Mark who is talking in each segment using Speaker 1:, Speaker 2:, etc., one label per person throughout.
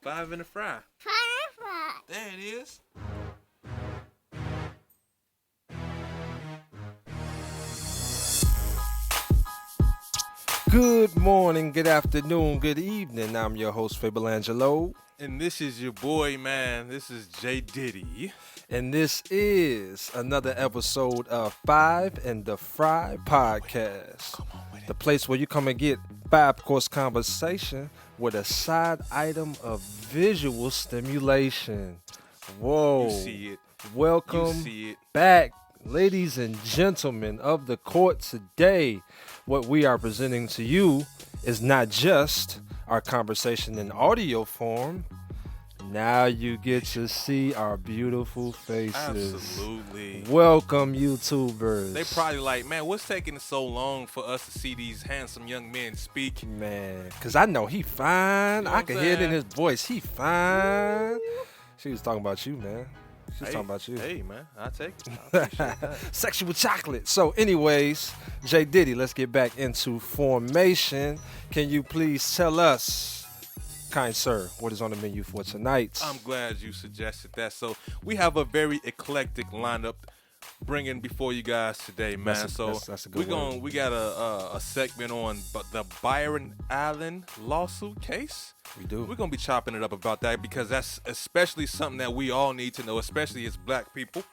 Speaker 1: Five in the fry.
Speaker 2: Fire.
Speaker 1: There it is.
Speaker 3: Good morning, good afternoon, good evening. I'm your host, Fable Angelo.
Speaker 1: And this is your boy, man. This is JDiddy.
Speaker 3: And this is another episode of Five in the Fry podcast.
Speaker 1: Come on with it.
Speaker 3: The place where you come and get five-course conversation with a side item of visual stimulation. Whoa.
Speaker 1: You see it.
Speaker 3: Welcome
Speaker 1: You see it.
Speaker 3: back, ladies and gentlemen of the court. Today, what we are presenting to you is not just our conversation in audio form. Now you get to see our beautiful faces.
Speaker 1: Absolutely.
Speaker 3: Welcome, YouTubers.
Speaker 1: They probably like, man, what's taking so long for us to see these handsome young men speak?
Speaker 3: Man, because I know he fine.
Speaker 1: You know
Speaker 3: I
Speaker 1: what
Speaker 3: can
Speaker 1: I'm
Speaker 3: hear it in
Speaker 1: saying?
Speaker 3: his voice. He fine. She was talking about you, man. She was talking about you.
Speaker 1: Hey, man, I'll take it. I appreciate that.
Speaker 3: Sexual chocolate. So, anyways, JDiddy, let's get back into formation. Can you please tell us, kind sir, what is on the menu for tonight?
Speaker 1: I'm glad you suggested that. So we have a very eclectic lineup bringing before you guys today, man.
Speaker 3: That's a good
Speaker 1: we got a segment on the Byron Allen lawsuit case.
Speaker 3: We do.
Speaker 1: We're gonna be chopping it up about that because that's especially something that we all need to know, especially as black people.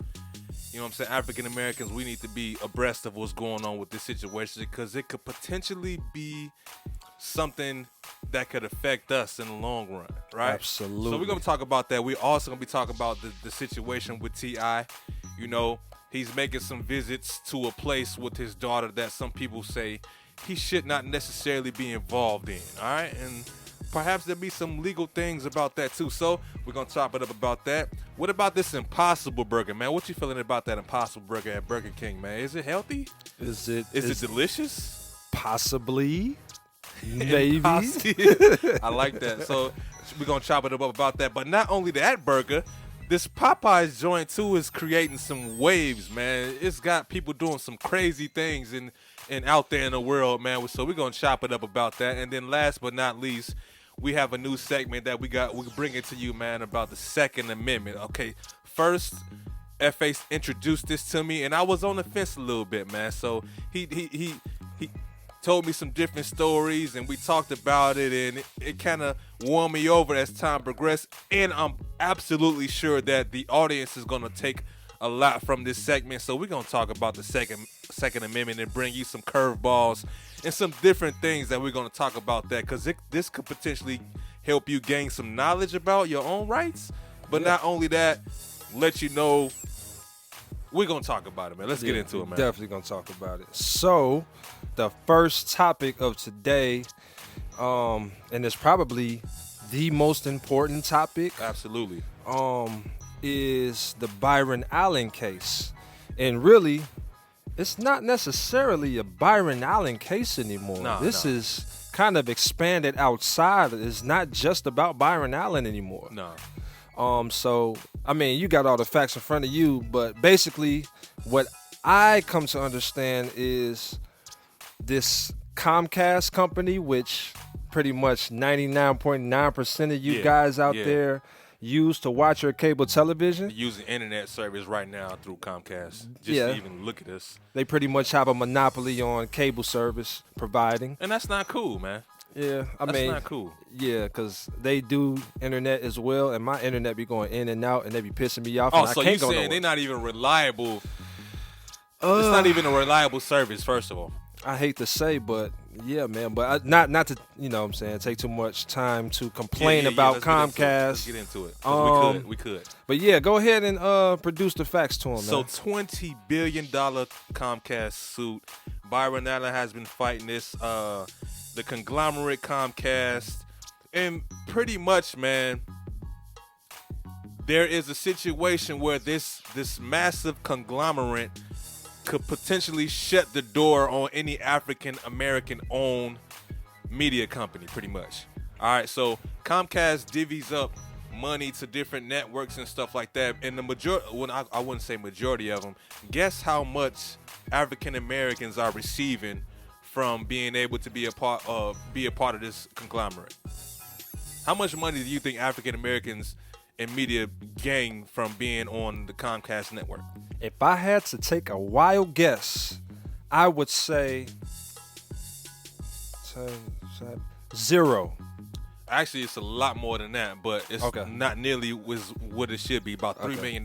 Speaker 1: You know what I'm saying? African Americans, we need to be abreast of what's going on with this situation because it could potentially be something that could affect us in the long run, right?
Speaker 3: Absolutely.
Speaker 1: So we're gonna talk about that. We're also gonna be talking about the situation with T.I. You know, he's making some visits to a place with his daughter that some people say he should not necessarily be involved in. All right, and perhaps there'll be some legal things about that too. So we're gonna chop it up about that. What about this Impossible Burger, man? What you feeling about that Impossible Burger at Burger King, man? Is it healthy?
Speaker 3: Is it
Speaker 1: Delicious?
Speaker 3: possibly? Maybe.
Speaker 1: I like that. So we're gonna chop it up about that. But not only that burger, this Popeyes joint too is creating some waves, man. It's got people doing some crazy things and out there in the world, man. So we're gonna chop it up about that. And then last but not least, we have a new segment that we bring it to you, man, about the Second Amendment. Okay, first, FA introduced this to me, and I was on the fence a little bit, man. So he told me some different stories, and we talked about it, and it kind of won me over as time progressed. And I'm absolutely sure that the audience is going to take a lot from this segment. So we're going to talk about the Second Amendment and bring you some curveballs and some different things that we're going to talk about that, because this could potentially help you gain some knowledge about your own rights. But not only that, let you know we're going to talk about it, man. Let's get into it, man.
Speaker 3: Definitely going to talk about it. So, the first topic of today, and it's probably the most important topic,
Speaker 1: Absolutely.
Speaker 3: is the Byron Allen case. And really, it's not necessarily a Byron Allen case anymore. This is kind of expanded outside. It's not just about Byron Allen anymore.
Speaker 1: No.
Speaker 3: So, I mean, you got all the facts in front of you, but basically what I come to understand is this Comcast company, which pretty much 99.9% of you guys out there use to watch your cable television.
Speaker 1: Using internet service right now through Comcast. Just to even look at us.
Speaker 3: They pretty much have a monopoly on cable service providing.
Speaker 1: And that's not cool, man.
Speaker 3: Yeah,
Speaker 1: That's not cool.
Speaker 3: Yeah, because they do internet as well, and my internet be going in and out, and they be pissing me off.
Speaker 1: Oh,
Speaker 3: and
Speaker 1: so
Speaker 3: I can't
Speaker 1: you
Speaker 3: go
Speaker 1: saying
Speaker 3: nowhere.
Speaker 1: they're not even reliable? It's not even a reliable service, first of all.
Speaker 3: I hate to say, but yeah, man. But not to, you know what I'm saying, take too much time to complain about Comcast.
Speaker 1: Let's get into it. 'Cause we could.
Speaker 3: But yeah, go ahead and produce the facts to him,
Speaker 1: So
Speaker 3: man.
Speaker 1: $20 billion Comcast suit. Byron Allen has been fighting this, the conglomerate Comcast. And pretty much, man, there is a situation where this massive conglomerate could potentially shut the door on any African American owned media company, pretty much. All right, so Comcast divvies up money to different networks and stuff like that, and the majority, well, I wouldn't say majority of them. Guess how much African Americans are receiving from being able to be a part of this conglomerate? How much money do you think African Americans in media gain from being on the Comcast network?
Speaker 3: If I had to take a wild guess, I would say 0.
Speaker 1: Actually, it's a lot more than that, but it's not nearly what it should be, about $3 million.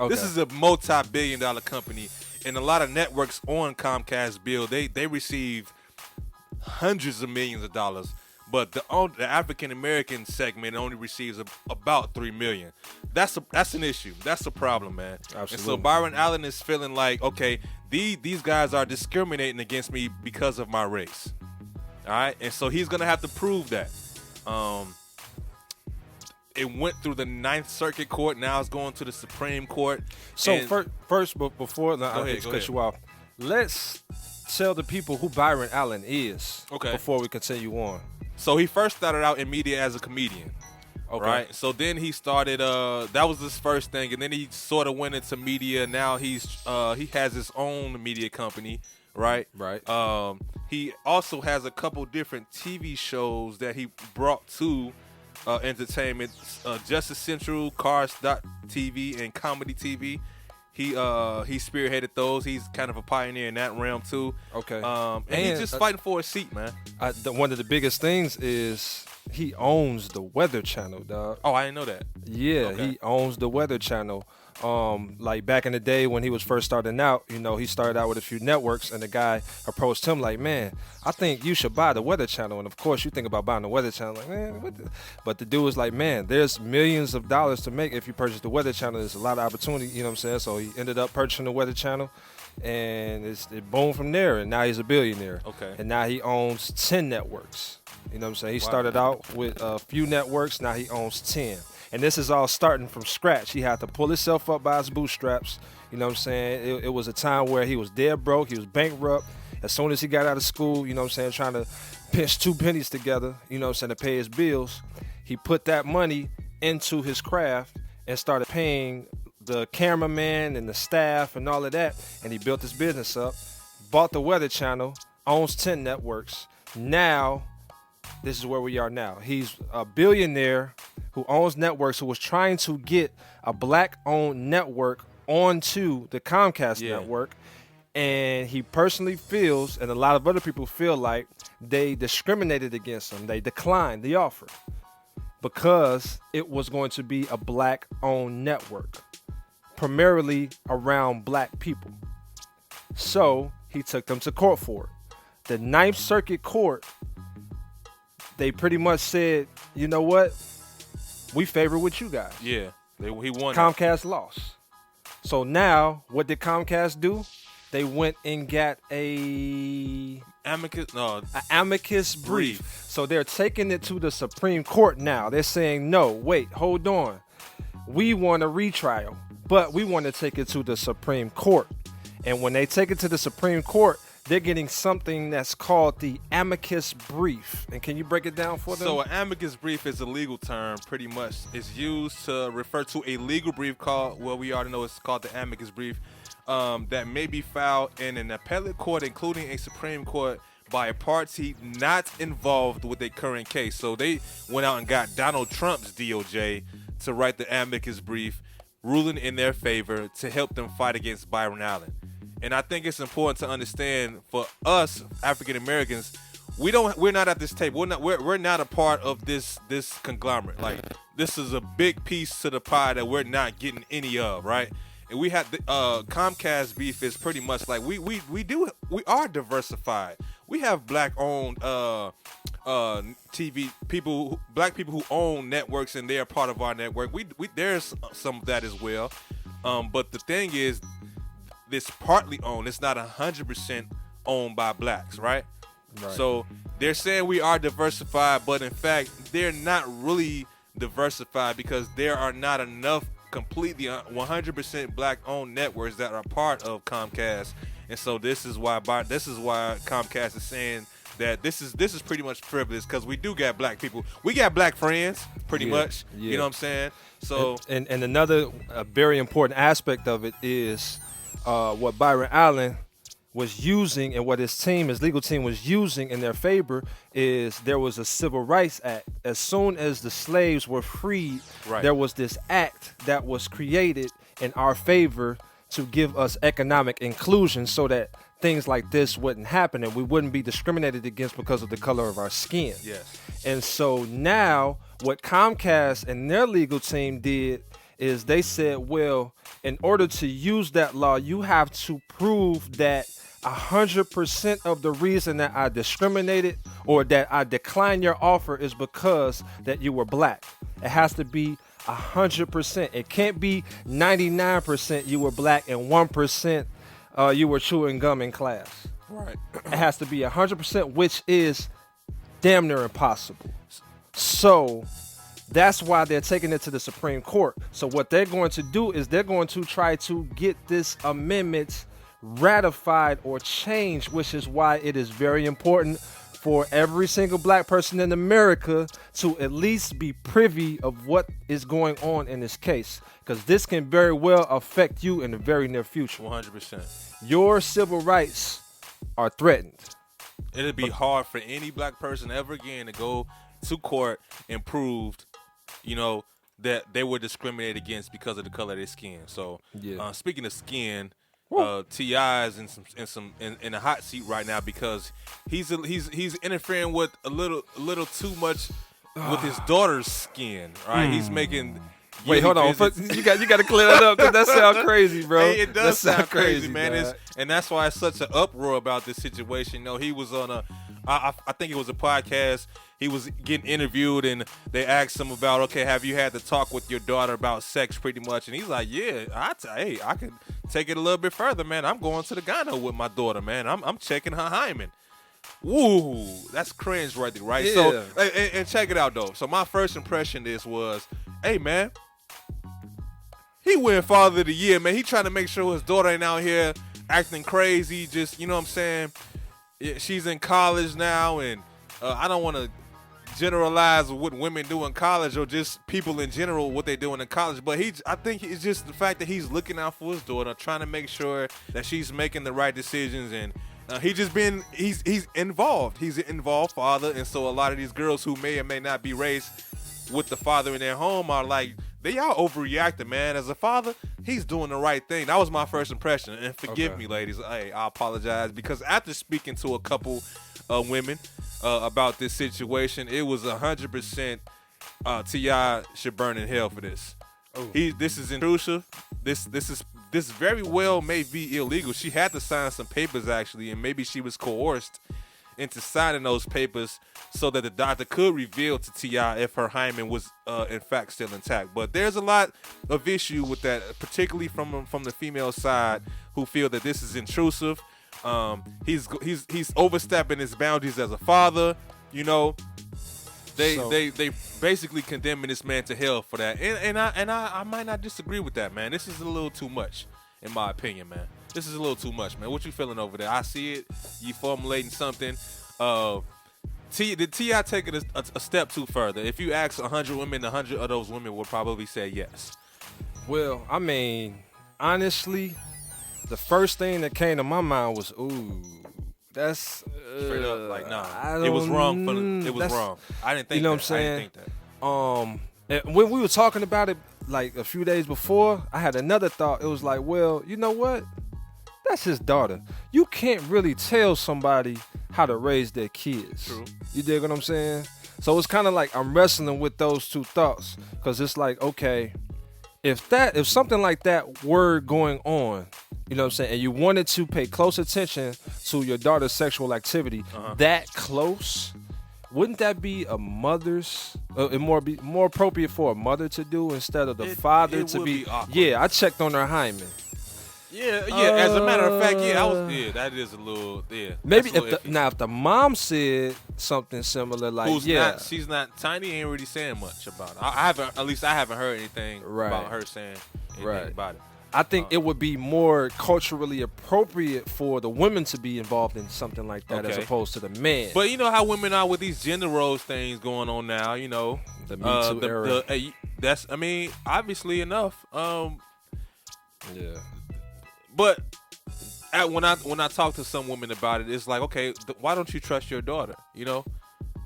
Speaker 1: This is a multi-billion-dollar company, and a lot of networks on Comcast bill, they receive hundreds of millions of dollars, but the African-American segment only receives about $3 million. That's an issue. That's a problem, man.
Speaker 3: Absolutely.
Speaker 1: And so Byron Allen is feeling like, okay, these guys are discriminating against me because of my race. All right? And so he's going to have to prove that. It went through the Ninth Circuit Court. Now it's going to the Supreme Court.
Speaker 3: So first, before I cut you off, let's tell the people who Byron Allen is.
Speaker 1: Okay.
Speaker 3: Before we continue on.
Speaker 1: So he first started out in media as a comedian. Okay. Right. So then he started. That was his first thing, and then he sort of went into media. Now he has his own media company. Right.
Speaker 3: Right.
Speaker 1: He also has a couple different TV shows that he brought to entertainment. Justice Central, Cars.tv, and Comedy TV. He spearheaded those. He's kind of a pioneer in that realm too.
Speaker 3: Okay.
Speaker 1: And he's just fighting for a seat, man.
Speaker 3: One of the biggest things is he owns the Weather Channel, dog.
Speaker 1: Oh, I didn't know that.
Speaker 3: Yeah, okay. He owns the Weather Channel. Like back in the day when he was first starting out, he started out with a few networks, and the guy approached him like, man, I think you should buy the Weather Channel. And of course you think about buying the Weather Channel, like, man, but the dude was like, man, there's millions of dollars to make if you purchase the Weather Channel. There's a lot of opportunity, you know what I'm saying? So he ended up purchasing the Weather Channel, and it boomed from there, and now he's a billionaire.
Speaker 1: Okay.
Speaker 3: And now he owns 10 networks. You know what I'm saying? He started out with a few networks, now he owns 10. And this is all starting from scratch. He had to pull himself up by his bootstraps. You know what I'm saying? It was a time where he was dead broke. He was bankrupt. As soon as he got out of school, you know what I'm saying, trying to pinch 2 pennies together, you know what I'm saying, to pay his bills, he put that money into his craft and started paying the cameraman and the staff and all of that. And he built his business up, bought the Weather Channel, owns 10 networks. Now, this is where we are now. He's a billionaire who owns networks, who was trying to get a black-owned network onto the Comcast network. And he personally feels, and a lot of other people feel like, they discriminated against him. They declined the offer because it was going to be a black-owned network, primarily around black people. So he took them to court for it. The Ninth Circuit Court, they pretty much said, you know what? We favor with you guys.
Speaker 1: Yeah, he won.
Speaker 3: Comcast lost. So now, what did Comcast do? They went and got an amicus brief. So they're taking it to the Supreme Court now. They're saying, no, wait, hold on. We want a retrial, but we want to take it to the Supreme Court. And when they take it to the Supreme Court, they're getting something that's called the amicus brief. And can you break it down for them?
Speaker 1: So an amicus brief is a legal term, pretty much. It's used to refer to a legal brief called, well, we already know it's called the amicus brief, that may be filed in an appellate court, including a Supreme Court, by a party not involved with a current case. So they went out and got Donald Trump's DOJ to write the amicus brief, ruling in their favor to help them fight against Byron Allen. And I think it's important to understand, for us African Americans, we're not at this table. We're not a part of this conglomerate. Like, this is a big piece to the pie that we're not getting any of, right? And we have the Comcast beef is pretty much like we are diversified. We have black-owned TV people, black people who own networks, and they are part of our network. We there's some of that as well. But the thing is, it's partly owned. It's not 100% owned by blacks, right? So they're saying we are diversified, but in fact, they're not really diversified because there are not enough completely 100% black-owned networks that are part of Comcast. And so this is why Comcast is saying that this is pretty much frivolous, because we do got black people. We got black friends, pretty much. Yeah. You know what I'm saying? So
Speaker 3: and another very important aspect of it is what Byron Allen was using and what his legal team was using in their favor is there was a Civil Rights Act. As soon as the slaves were freed, there was this act that was created in our favor to give us economic inclusion so that things like this wouldn't happen and we wouldn't be discriminated against because of the color of our skin.
Speaker 1: Yes.
Speaker 3: And so now what Comcast and their legal team did is they said, well, in order to use that law, you have to prove that 100% of the reason that I discriminated or that I declined your offer is because that you were black. It has to be 100%. It can't be 99% you were black and 1% you were chewing gum in class.
Speaker 1: Right.
Speaker 3: It has to be 100%, which is damn near impossible. So that's why they're taking it to the Supreme Court. So what they're going to do is they're going to try to get this amendment ratified or changed, which is why it is very important for every single black person in America to at least be privy of what is going on in this case, because this can very well affect you in the very near future.
Speaker 1: 100%.
Speaker 3: Your civil rights are threatened.
Speaker 1: It'd be hard for any black person ever again to go to court and prove, that they were discriminated against because of the color of their skin. So, speaking of skin, T.I. is in a hot seat right now because he's interfering with a little too much with his daughter's skin. Right, he's making.
Speaker 3: Wait, hold on. You got to clear that up because that sounds crazy, bro.
Speaker 1: Hey, it does sound crazy, man. And that's why it's such an uproar about this situation. He was on I think it was a podcast. He was getting interviewed, and they asked him about, okay, have you had to talk with your daughter about sex pretty much? And he's like, yeah, I can take it a little bit further, man. I'm going to the gyno with my daughter, man. I'm checking her hymen. Woo, that's cringe right there, right? Yeah. So, and check it out, though. So my first impression was, hey, man, he win Father of the Year, man. He trying to make sure his daughter ain't out here acting crazy. Just, you know what I'm saying? She's in college now, and I don't want to generalize what women do in college or just people in general, what they're doing in college. But I think it's just the fact that he's looking out for his daughter, trying to make sure that she's making the right decisions. And he's involved. He's an involved father. And so a lot of these girls who may or may not be raised with the father in their home are like, they are overreacting, man. As a father, he's doing the right thing. That was my first impression. And forgive me, ladies. Hey, I apologize. Because after speaking to a couple women about this situation, it was 100% T.I. should burn in hell for this. This is intrusive. This very well may be illegal. She had to sign some papers, actually, and maybe she was coerced into signing those papers so that the doctor could reveal to T.I. if her hymen was in fact still intact. But there's a lot of issue with that, particularly from the female side, who feel that this is intrusive. He's overstepping his boundaries as a father. They basically condemning this man to hell for that. And I might not disagree with that, man. This is a little too much, in my opinion, man. This is a little too much, man. What you feeling over there? I see it. You formulating something. Did T.I. take it a step too further? If you ask 100 women, 100 of those women would probably say yes.
Speaker 3: Well, I mean, honestly, the first thing that came to my mind was, ooh, that's
Speaker 1: straight up like, nah. It was wrong. It was wrong. I didn't think.
Speaker 3: You know what I'm saying?
Speaker 1: I didn't think
Speaker 3: that. And when we were talking about it, like a few days before, I had another thought. It was like, well, you know what? That's his daughter. You can't really tell somebody how to raise their kids.
Speaker 1: True.
Speaker 3: You dig what I'm saying? So it's kind of like I'm wrestling with those two thoughts, because it's like, okay, if something like that were going on, you know what I'm saying, and you wanted to pay close attention to your daughter's sexual activity that close, wouldn't that be a mother's? More appropriate for a mother to do instead of the father to be? Yeah, I checked on her hymen.
Speaker 1: Yeah. As a matter of fact, that is a little,
Speaker 3: Maybe if the mom said something similar, like,
Speaker 1: she's not tiny, ain't really saying much about it. I haven't heard anything about her saying anything about it.
Speaker 3: I think it would be more culturally appropriate for the women to be involved in something like that as opposed to the man.
Speaker 1: But you know how women are with these gender roles things going on now.
Speaker 3: The Me Too era.
Speaker 1: That's, obviously enough.
Speaker 3: Yeah.
Speaker 1: But when I talk to some women about it, it's like, okay, why don't you trust your daughter? You know,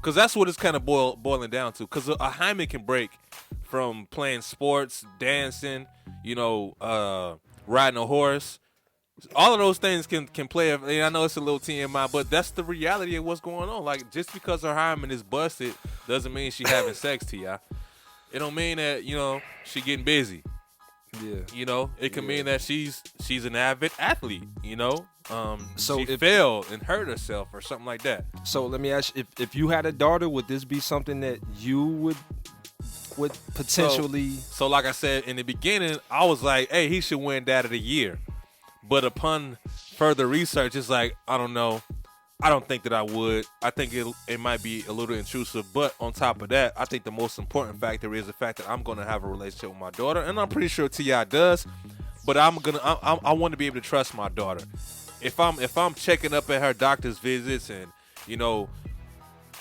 Speaker 1: because that's what it's kind of boiling down to. Because a hymen can break from playing sports, dancing, you know, riding a horse. All of those things can play. And I know it's a little TMI, but that's the reality of what's going on. Like, just because her hymen is busted doesn't mean she having sex, T.I. It don't mean that, you know, she getting busy.
Speaker 3: Yeah.
Speaker 1: You know, it can mean that she's an avid athlete, you know.
Speaker 3: So
Speaker 1: she failed and hurt herself or something like that.
Speaker 3: So let me ask you, if you had a daughter, would this be something that you would potentially...
Speaker 1: So like I said in the beginning, I was like, hey, he should win Dad of the Year. But upon further research, it's like, I don't know. I don't think that I would. I think it might be a little intrusive. But on top of that, I think the most important factor is the fact that I'm going to have a relationship with my daughter. And I'm pretty sure T.I. does. But I want to be able to trust my daughter. If I'm checking up at her doctor's visits and, you know,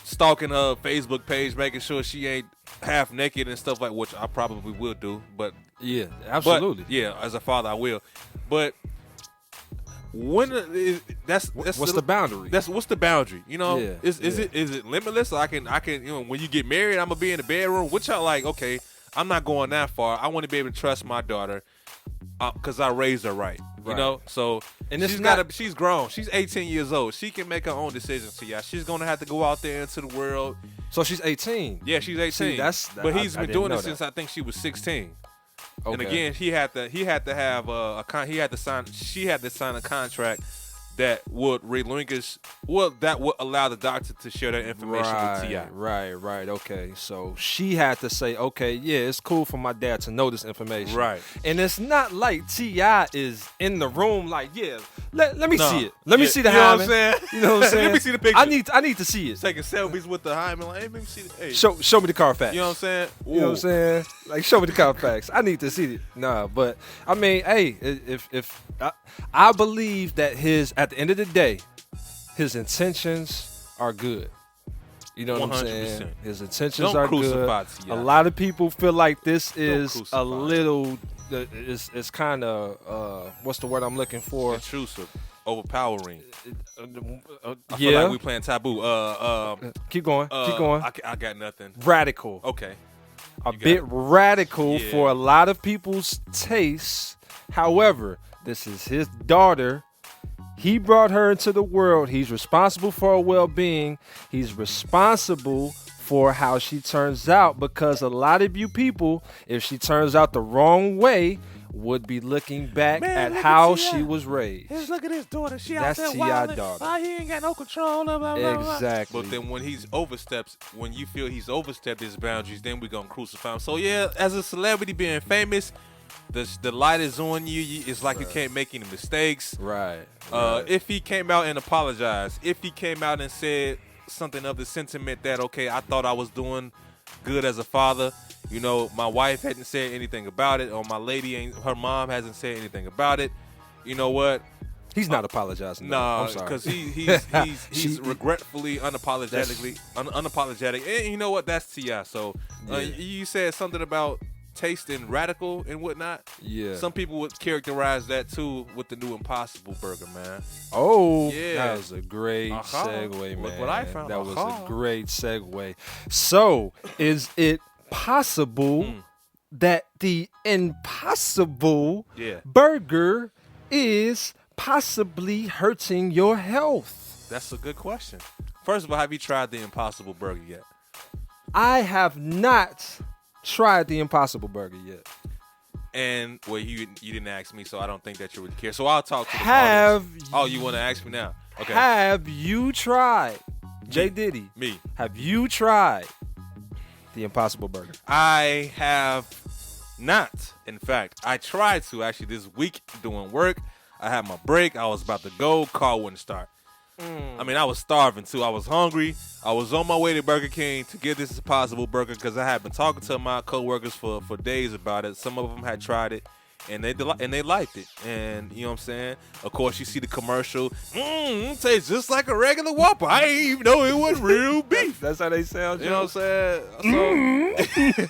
Speaker 1: stalking her Facebook page, making sure she ain't half naked and stuff like, which I probably will do. But
Speaker 3: yeah, absolutely.
Speaker 1: Yeah, as a father, I will. But what's
Speaker 3: the boundary?
Speaker 1: What's the boundary? You know,
Speaker 3: Yeah,
Speaker 1: is it limitless? I can you know, when you get married, I'm gonna be in the bedroom. Which I like. Okay, I'm not going that far. I want to be able to trust my daughter because I raised her right. You know, so and she's grown. She's 18 years old. She can make her own decisions. So yeah, she's gonna have to go out there into the world.
Speaker 3: So she's 18.
Speaker 1: Yeah, she's 18.
Speaker 3: See,
Speaker 1: but he's been doing it since I think she was 16. Okay. And again, she had to sign a contract that would relinquish, that would allow the doctor to share that information with T.I.
Speaker 3: Right. Okay. So she had to say, okay, yeah, it's cool for my dad to know this information.
Speaker 1: Right.
Speaker 3: And it's not like T.I. is in the room like, yeah, let me see it. Let me see the hymen. You know what I'm saying?
Speaker 1: Let me see the picture.
Speaker 3: I need to see it.
Speaker 1: Taking selfies with the hymen. Like, hey, let me see the, hey.
Speaker 3: Show me the Carfax.
Speaker 1: You know what I'm saying?
Speaker 3: You know what I'm saying? Like, show me the Carfax. I need to see it. Nah, but I mean, hey, if I believe that at the end of the day, his intentions are good. You know what 100%. I'm saying? His intentions are good. A lot of people feel like this is a little, it's kind of, what's the word I'm looking for?
Speaker 1: Intrusive, overpowering. I
Speaker 3: yeah.
Speaker 1: feel like we playing taboo.
Speaker 3: Keep going.
Speaker 1: I got nothing.
Speaker 3: Radical.
Speaker 1: Okay.
Speaker 3: A bit radical for a lot of people's tastes. However, this is his daughter. He brought her into the world. He's responsible for her well-being. He's responsible for how she turns out, because a lot of you people, if she turns out the wrong way, would be looking back at how she was raised.
Speaker 1: Just look at his daughter.
Speaker 3: That's T.I. daughter.
Speaker 1: He ain't got no control. Blah, blah, blah.
Speaker 3: Exactly.
Speaker 1: But then when you feel he's overstepped his boundaries, then we're going to crucify him. So yeah, as a celebrity being famous, the light is on you. It's like you can't make any mistakes.
Speaker 3: Right.
Speaker 1: If he came out and apologized, if he came out and said something of the sentiment that, okay, I thought I was doing good as a father, you know, my wife hadn't said anything about it, or her mom hasn't said anything about it, you know what?
Speaker 3: He's not apologizing.
Speaker 1: No, because he's regretfully, unapologetic. And you know what? That's T.I. So you said something about taste and radical and whatnot.
Speaker 3: Yeah.
Speaker 1: Some people would characterize that too with the new Impossible Burger, man.
Speaker 3: Oh,
Speaker 1: yeah.
Speaker 3: That was a great segue, man.
Speaker 1: Look what I found.
Speaker 3: That was a great segue. So, is it possible that the Impossible Burger is possibly hurting your health?
Speaker 1: That's a good question. First of all, have you tried the Impossible Burger yet?
Speaker 3: I have not tried the Impossible Burger yet.
Speaker 1: And well, you didn't ask me, so I don't think that you would care. So I'll talk to the audience. Oh, you want to ask me now? Okay.
Speaker 3: Have you tried JDiddy?
Speaker 1: Me.
Speaker 3: Have you tried the Impossible Burger?
Speaker 1: I have not. In fact, I tried to actually this week doing work. I had my break. I was about to go. Car wouldn't start. I mean, I was starving too. I was hungry. I was on my way to Burger King to get this Impossible Burger because I had been talking to my coworkers for days about it. Some of them had tried it, and they liked it. And you know what I'm saying? Of course, you see the commercial. Tastes just like a regular Whopper. I didn't even know it was real beef.
Speaker 3: That's how they sound.
Speaker 1: You know what I'm saying?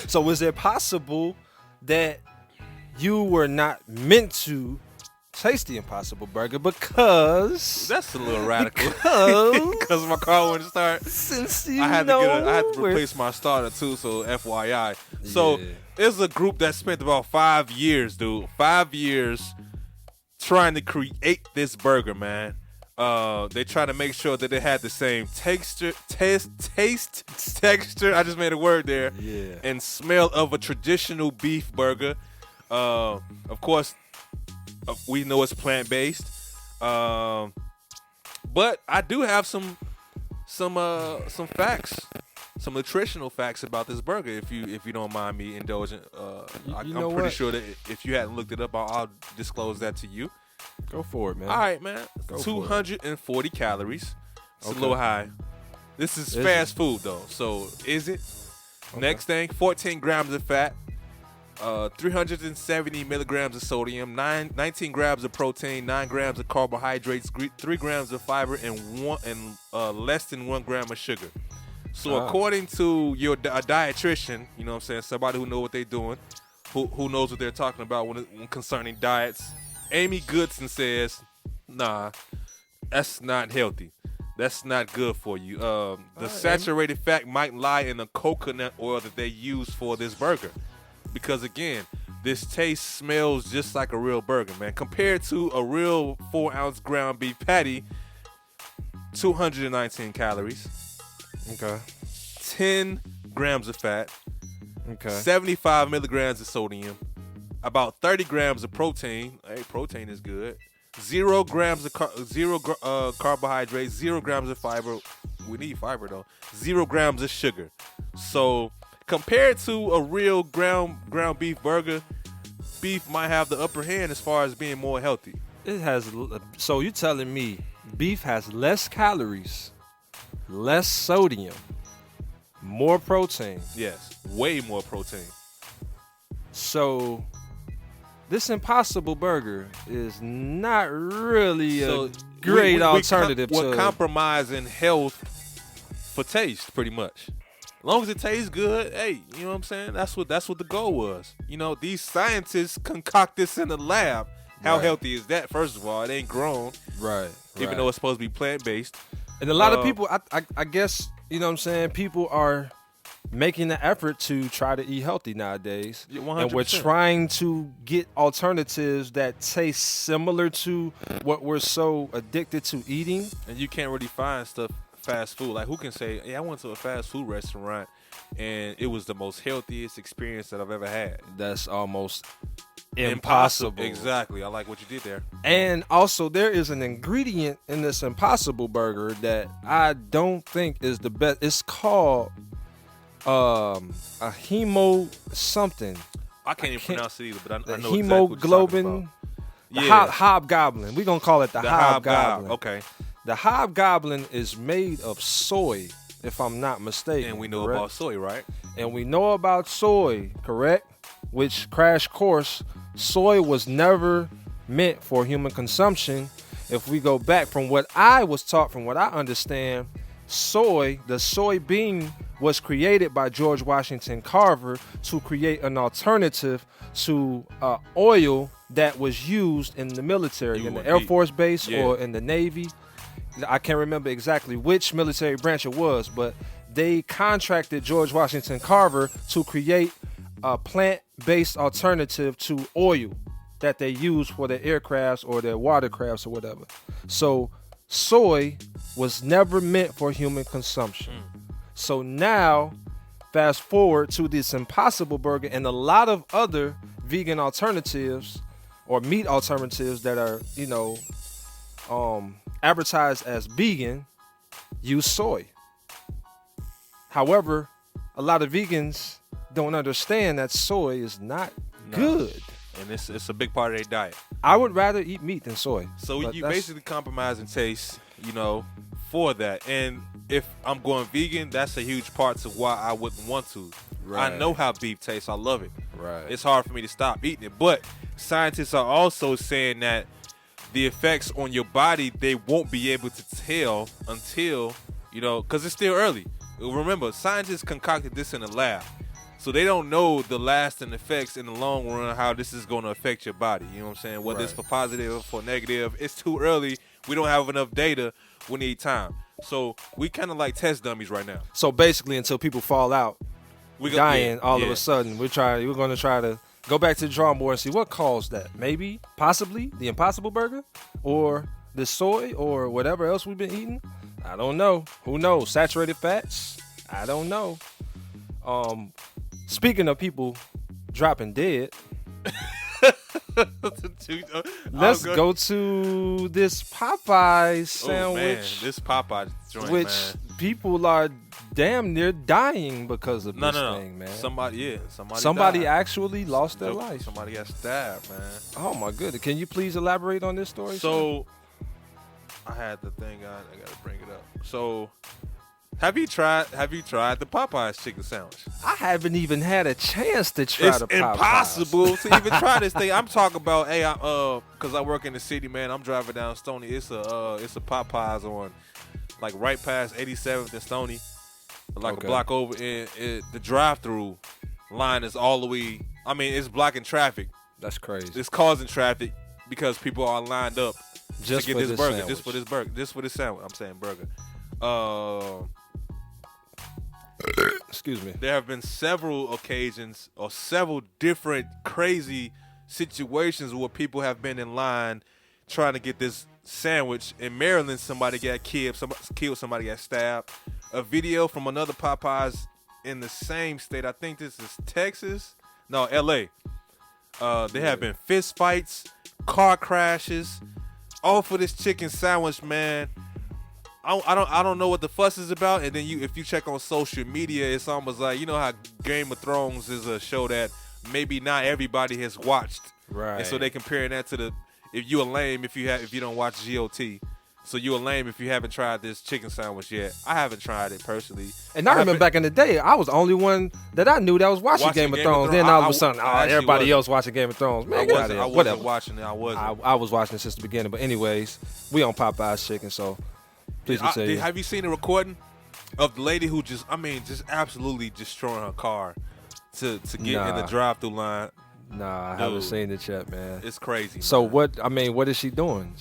Speaker 3: So is it possible that you were not meant to taste the Impossible Burger because
Speaker 1: That's a little radical.
Speaker 3: because
Speaker 1: Because my car wouldn't start.
Speaker 3: since you
Speaker 1: I had
Speaker 3: know
Speaker 1: to replace my starter too, so FYI. So
Speaker 3: Yeah.
Speaker 1: there's a group that spent about 5 years, dude. 5 years trying to create this burger, man. They try to make sure that they had the same texture. I just made a word there.
Speaker 3: Yeah.
Speaker 1: And smell of a traditional beef burger. Of course, we know it's plant-based. But I do have some facts, some nutritional facts about this burger. If you don't mind me indulging, I'm pretty sure that if you hadn't looked it up, I'll disclose that to you.
Speaker 3: Go for it, man.
Speaker 1: All right, man.
Speaker 3: Go
Speaker 1: 240 calories. It's
Speaker 3: Okay.
Speaker 1: a little high. This is
Speaker 3: Is
Speaker 1: fast food though, so is it?
Speaker 3: Okay.
Speaker 1: Next thing, 14 grams of fat. 370 milligrams of sodium, 19 grams of protein, 9 grams of carbohydrates, 3 grams of fiber, and less than 1 gram of sugar. So according to a dietitian, you know what I'm saying, somebody who knows what they're doing, who knows what they're talking about when concerning diets, Amy Goodson says, nah, that's not healthy. That's not good for you. The saturated fat might lie in the coconut oil that they use for this burger. Because again, this taste smells just like a real burger, man. Compared to a real 4-ounce ground beef patty, 219 calories.
Speaker 3: Okay.
Speaker 1: 10 grams of fat.
Speaker 3: Okay.
Speaker 1: 75 milligrams of sodium. About 30 grams of protein. Hey, protein is good. 0 grams of carbohydrates. 0 grams of fiber. We need fiber though. 0 grams of sugar. So compared to a real ground beef burger, beef might have the upper hand as far as being more healthy.
Speaker 3: It has. So you telling me beef has less calories, less sodium, more protein?
Speaker 1: Yes, way more protein.
Speaker 3: So this Impossible Burger is not really a great alternative
Speaker 1: We're
Speaker 3: to
Speaker 1: compromising health for taste, pretty much. As long as it tastes good, hey, you know what I'm saying? That's what the goal was. You know, these scientists concoct this in the lab. How healthy is that? First of all, it ain't grown.
Speaker 3: right.
Speaker 1: Even though it's supposed to be plant-based.
Speaker 3: And a lot of people, I guess, you know what I'm saying, people are making the effort to try to eat healthy nowadays.
Speaker 1: Yeah,
Speaker 3: and we're
Speaker 1: 100%.
Speaker 3: trying to get alternatives that taste similar to what we're so addicted to eating.
Speaker 1: And you can't really find stuff fast food. Like, who can say, yeah, I went to a fast food restaurant and it was the most healthiest experience that I've ever had.
Speaker 3: That's almost impossible.
Speaker 1: Exactly. I like what you did there.
Speaker 3: And also, there is an ingredient in this Impossible Burger that I don't think is the best. It's called a hemo something.
Speaker 1: I can't even pronounce it either, but I know exactly what you're
Speaker 3: hemoglobin.
Speaker 1: talking
Speaker 3: The
Speaker 1: about. Yeah.
Speaker 3: hobgoblin. We're going to call it the hobgoblin.
Speaker 1: Okay.
Speaker 3: The hobgoblin is made of soy, if I'm not mistaken.
Speaker 1: And we know
Speaker 3: correct?
Speaker 1: about soy, right?
Speaker 3: And we know about soy, correct? Which, crash course, soy was never meant for human consumption. If we go back from what I was taught, from what I understand, the soybean was created by George Washington Carver to create an alternative to oil that was used in the military, in the Air Force Base or in the Navy. I can't remember exactly which military branch it was, but they contracted George Washington Carver to create a plant-based alternative to oil that they use for their aircrafts or their watercrafts or whatever. So soy was never meant for human consumption. So now, fast forward to this Impossible Burger and a lot of other vegan alternatives or meat alternatives that are, advertised as vegan, use soy. However, a lot of vegans don't understand that soy is not good.
Speaker 1: And it's a big part of their diet.
Speaker 3: I would rather eat meat than soy.
Speaker 1: So you basically compromising taste, for that. And if I'm going vegan, that's a huge part to why I wouldn't want to.
Speaker 3: Right.
Speaker 1: I know how beef tastes. I love it.
Speaker 3: Right.
Speaker 1: It's hard for me to stop eating it. But scientists are also saying that the effects on your body, they won't be able to tell until, because it's still early. Remember, scientists concocted this in a lab. So they don't know the lasting effects in the long run, how this is going to affect your body. You know what I'm saying? Whether it's for positive or for negative. It's too early. We don't have enough data. We need time. So we kind of like test dummies right now.
Speaker 3: So basically, until people fall out, dying all of a sudden, we're going to try to go back to the drawing board and see what caused that. Maybe, possibly, the Impossible Burger, or the soy, or whatever else we've been eating. I don't know. Who knows? Saturated fats? I don't know. Speaking of people dropping dead, let's go to this Popeyes sandwich.
Speaker 1: Oh, man, this Popeyes joint,
Speaker 3: which people are damn near dying because of this thing, man. Somebody
Speaker 1: died.
Speaker 3: Actually lost their life.
Speaker 1: Somebody got stabbed, man.
Speaker 3: Oh my goodness! Can you please elaborate on this story?
Speaker 1: So, I had the thing. I got to bring it up. So, have you tried the Popeyes chicken sandwich?
Speaker 3: I haven't even had a chance to try the Popeyes. It's
Speaker 1: impossible to even try this thing. I'm talking about, because I work in the city, man. I'm driving down Stony. It's a Popeyes on, like, right past 87th and Stony, like a block over. And the drive-through line is all the way. I mean, it's blocking traffic.
Speaker 3: That's crazy.
Speaker 1: It's causing traffic because people are lined up
Speaker 3: just
Speaker 1: to get this burger,
Speaker 3: sandwich.
Speaker 1: just for this sandwich. I'm saying burger.
Speaker 3: Excuse me.
Speaker 1: There have been several occasions or several different crazy situations where people have been in line trying to get this sandwich. In Maryland, somebody got killed. Somebody got stabbed. A video from another Popeyes in the same state. I think this is Texas. No, L.A. There have been fist fights, car crashes, all for this chicken sandwich, man. I don't know what the fuss is about. And then if you check on social media, it's almost like, you know how Game of Thrones is a show that maybe not everybody has watched,
Speaker 3: right?
Speaker 1: And so they comparing that to if you a lame if you don't watch GOT, so you a lame if you haven't tried this chicken sandwich yet. I haven't tried it personally.
Speaker 3: And I remember back in the day, I was the only one that I knew that was watching Game of Thrones. Then all of a sudden, everybody else watching Game of Thrones. Man,
Speaker 1: I wasn't watching it. I
Speaker 3: was watching it since the beginning. But anyways, we on Popeyes Chicken, so. Please continue.
Speaker 1: Have you seen a recording of the lady who just absolutely destroying her car to get in the drive-through line?
Speaker 3: Nah, I haven't seen it yet, man.
Speaker 1: It's crazy.
Speaker 3: So man. What is she doing?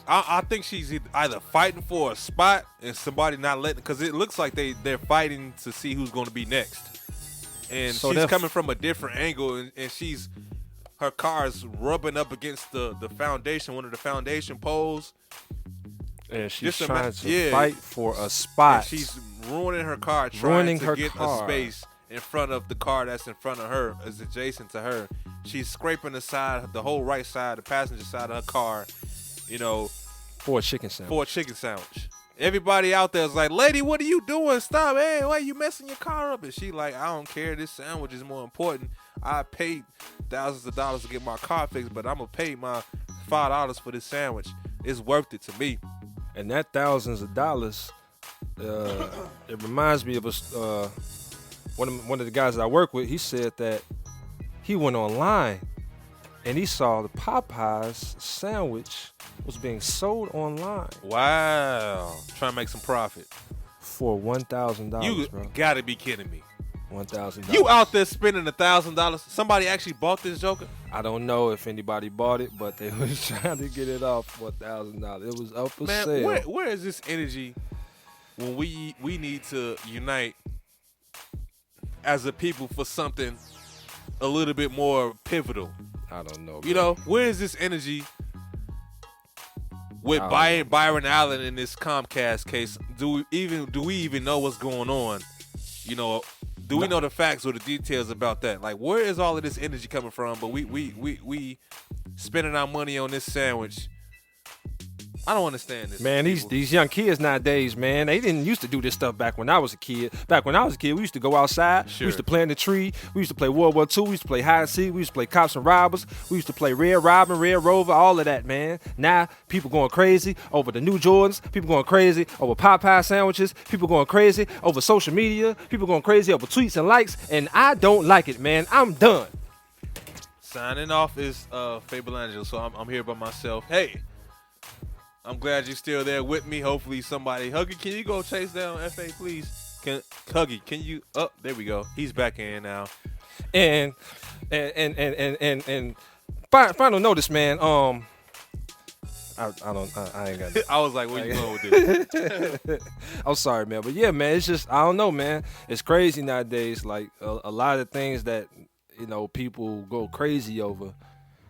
Speaker 1: I think she's either fighting for a spot and somebody not letting, because it looks like they're fighting to see who's going to be next. And so she's coming from a different angle, and her car is rubbing up against the foundation, one of the foundation poles.
Speaker 3: And she's trying to fight for a spot.
Speaker 1: And she's ruining her car, trying to get a space in front of the car that's in front of her, is adjacent to her. She's scraping the whole right side, the passenger side of her car,
Speaker 3: for a chicken sandwich.
Speaker 1: Everybody out there is like, lady, what are you doing? Stop. Hey, why are you messing your car up? And she like, I don't care. This sandwich is more important. I paid thousands of dollars to get my car fixed, but I'm going to pay my $5 for this sandwich. It's worth it to me.
Speaker 3: And that thousands of dollars, it reminds me of one of the guys that I work with. He said that he went online and he saw the Popeyes sandwich was being sold online.
Speaker 1: Wow. Trying to make some profit.
Speaker 3: For $1,000,
Speaker 1: you
Speaker 3: bro.
Speaker 1: Gotta be kidding me.
Speaker 3: $1,000.
Speaker 1: You out there spending $1,000? Somebody actually bought this joker?
Speaker 3: I don't know if anybody bought it, but they was trying to get it off for $1,000. It was up for sale.
Speaker 1: Where is this energy when we need to unite as a people for something a little bit more pivotal?
Speaker 3: I don't know, bro.
Speaker 1: Where is this energy with Byron Allen in this Comcast case? Do we even know what's going on? Do we know the facts or the details about that? Like, where is all of this energy coming from? But we spending our money on this sandwich. I don't understand this.
Speaker 3: Man, these young kids nowadays, man, they didn't used to do this stuff back when I was a kid. Back when I was a kid, we used to go outside. Sure. We used to play in the tree. We used to play World War II. We used to play hide and seek. We used to play cops and robbers. We used to play Red Robin, Red Rover, all of that, man. Now, people going crazy over the new Jordans. People going crazy over Popeye sandwiches. People going crazy over social media. People going crazy over tweets and likes. And I don't like it, man. I'm done.
Speaker 1: Signing off is Fable Angelo, so I'm here by myself. Hey. I'm glad you're still there with me. Hopefully somebody. Huggy, can you go chase down FA, please? Huggy, can you? Oh, there we go. He's back in now.
Speaker 3: And final notice, man. I ain't got it.
Speaker 1: I was like, where you going with this?
Speaker 3: I'm sorry, man. But yeah, man, it's just, I don't know, man. It's crazy nowadays. Like, a lot of things that, people go crazy over.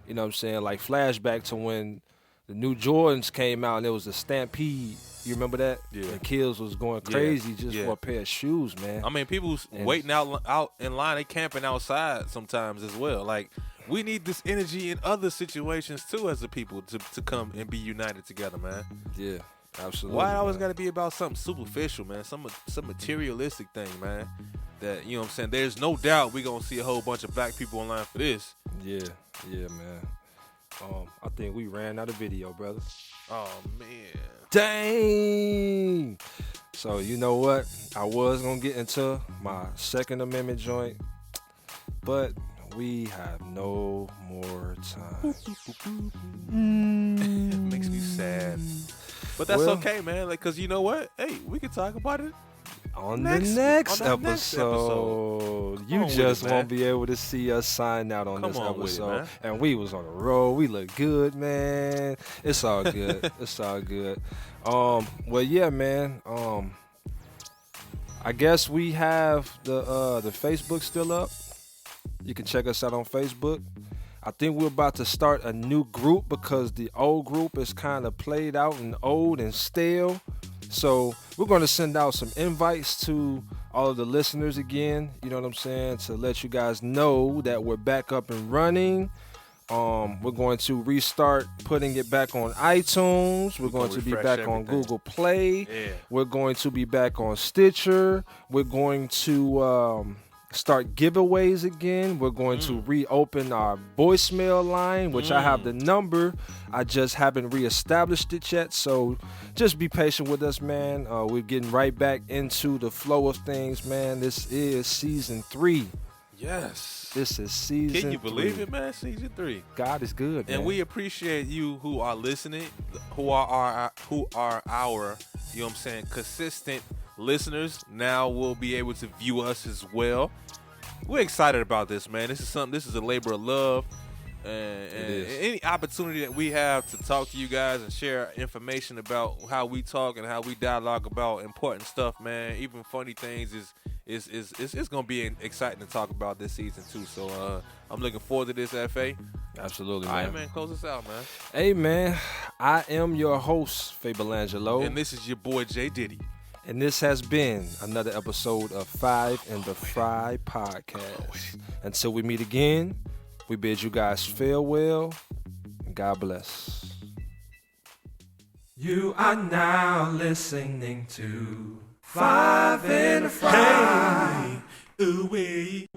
Speaker 3: You know what I'm saying? Like, flashback to when the new Jordans came out and there was a stampede. You remember that?
Speaker 1: Yeah.
Speaker 3: And kids was going crazy just for a pair of shoes, man.
Speaker 1: I mean, people waiting out in line. They camping outside sometimes as well. Like, we need this energy in other situations too, as a people, to come and be united together, man.
Speaker 3: Yeah, absolutely.
Speaker 1: Why it always got to be about something superficial, man? Some materialistic thing, man. That, you know what I'm saying? There's no doubt we're gonna see a whole bunch of black people online for this.
Speaker 3: Yeah, man. I think we ran out of video, brother.
Speaker 1: Oh man.
Speaker 3: Dang. So you know what? I was gonna get into my Second Amendment joint, but we have no more time.
Speaker 1: It makes me sad. But that's okay, man. Like, cause you know what? Hey, we can talk about it
Speaker 3: on the next episode. You just won't be able to see us sign out on this episode. And we was on the road. We look good, man. It's all good. It's all good. Well, yeah, man. I guess we have the Facebook still up. You can check us out on Facebook. I think we're about to start a new group because the old group is kind of played out and old and stale. So we're going to send out some invites to all of the listeners again, you know what I'm saying, to let you guys know that we're back up and running. We're going to restart putting it back on iTunes. We're going to be back on Google Play.
Speaker 1: Yeah.
Speaker 3: We're going to be back on Stitcher. We're going to start giveaways again. We're going to reopen our voicemail line, which I have the number. I just haven't reestablished it yet. So just be patient with us, man. We're getting right back into the flow of things, man. This is season 3.
Speaker 1: Yes.
Speaker 3: This is season 3.
Speaker 1: Can you believe it, man? Season 3.
Speaker 3: God is good, man.
Speaker 1: And we appreciate you who are listening, who are our, you know what I'm saying, consistent listeners. Now we'll be able to view us as well. We're excited about this, man. This is a labor of love. And any opportunity that we have to talk to you guys and share information about how we talk and how we dialogue about important stuff, man, even funny things, is gonna be exciting to talk about this season too. So I'm looking forward to this, FA.
Speaker 3: Absolutely,
Speaker 1: man.
Speaker 3: All
Speaker 1: right, man, close us out, man.
Speaker 3: Hey, man, I am your host, Fable Angelo,
Speaker 1: and this is your boy JDiddy.
Speaker 3: And this has been another episode of Five in the Fry Podcast. Until we meet again, we bid you guys farewell, and God bless. You are now listening to Five in the Fry.
Speaker 1: Hey, ooh, wee.